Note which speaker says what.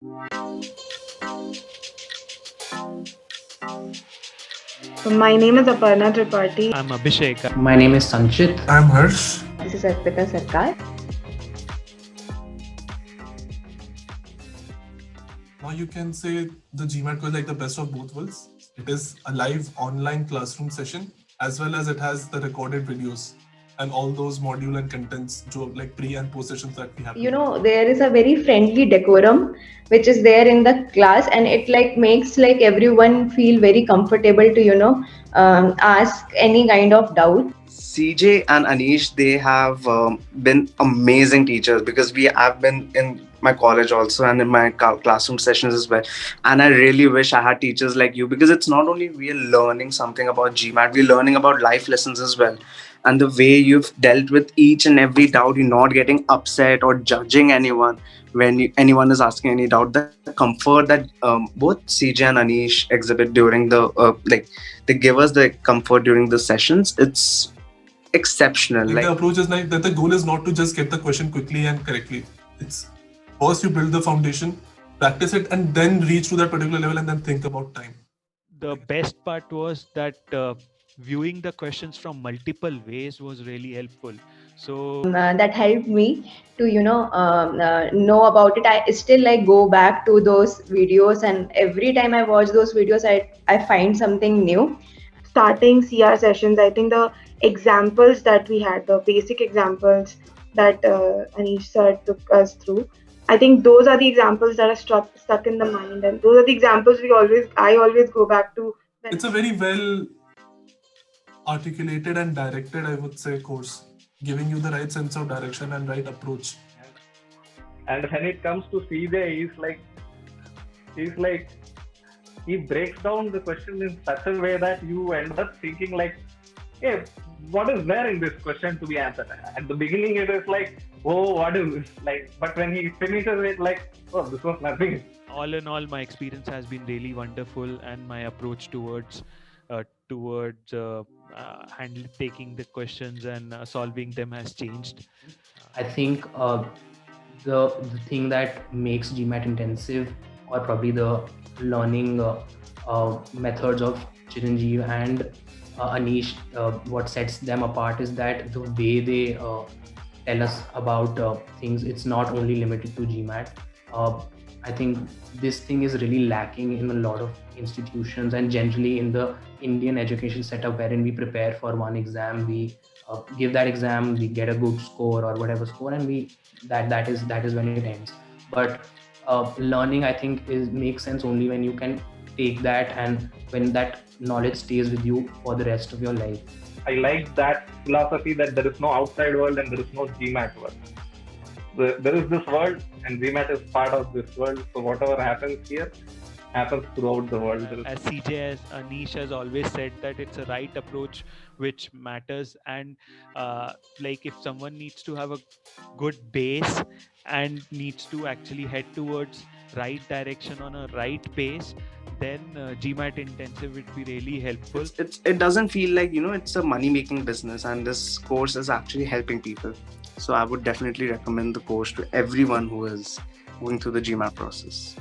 Speaker 1: My name is Aparna Tripathi.
Speaker 2: I'm Abhishek.
Speaker 3: My name is Sanchit.
Speaker 4: I'm Harsh.
Speaker 1: This is Arpita Sarkar.
Speaker 4: Now you can say the GMAT was like the best of both worlds. It is a live online classroom session as well as it has the recorded videos and all those module and contents like pre and post sessions that we have.
Speaker 1: There is a very friendly decorum which is there in the class, and it like makes like everyone feel very comfortable to ask any kind of doubt.
Speaker 5: CJ and Anish, they have been amazing teachers because I've been in my college also and in my classroom sessions as well. And I really wish I had teachers like you because it's not only we're learning something about GMAT, we're learning about life lessons as well. And the way you've dealt with each and every doubt, you're not getting upset or judging anyone when anyone is asking any doubt. The comfort that both CJ and Anish exhibit during they give us the comfort during the sessions. It's exceptional.
Speaker 4: The approach is like that the goal is not to just get the question quickly and correctly. It's first you build the foundation, practice it, and then reach to that particular level and then think about time.
Speaker 2: The best part was that viewing the questions from multiple ways was really helpful. So
Speaker 1: that helped me to know about it. I still like go back to those videos, and every time I watch those videos, I find something new. Starting CR sessions, I think the examples that we had, the basic examples that Anish sir took us through, I think those are the examples that are stuck in the mind, and those are the examples I always go back to.
Speaker 4: It's a very well articulated and directed, I would say, course, giving you the right sense of direction and right approach.
Speaker 6: And when it comes to CJ, he breaks down the question in such a way that you end up thinking like, hey, what is there in this question to be answered? At the beginning, it is like, oh, what is this? Like, but when he finishes it, like, oh, this was nothing.
Speaker 2: All in all, my experience has been really wonderful, and my approach towards taking the questions and solving them has changed.
Speaker 3: I think the thing that makes GMAT intensive, or probably the learning methods of Chiranjeev and Anish, what sets them apart is that the way they tell us about things, it's not only limited to GMAT. I think this thing is really lacking in a lot of institutions and generally in the Indian education setup, wherein we prepare for one exam, we give that exam, we get a good score or whatever score, and that is when it ends. But learning, I think, makes sense only when you can take that and when that knowledge stays with you for the rest of your life.
Speaker 6: I like that philosophy that there is no outside world and there is no GMAT world. There is this world and GMAT is part of this world. So whatever happens here happens throughout the world.
Speaker 2: As CJ, Anish has always said that it's a right approach which matters, and like if someone needs to have a good base and needs to actually head towards right direction on a right pace, then GMAT intensive would be really helpful.
Speaker 5: It doesn't feel like it's a money making business, and this course is actually helping people. So I would definitely recommend the course to everyone who is going through the GMAT process.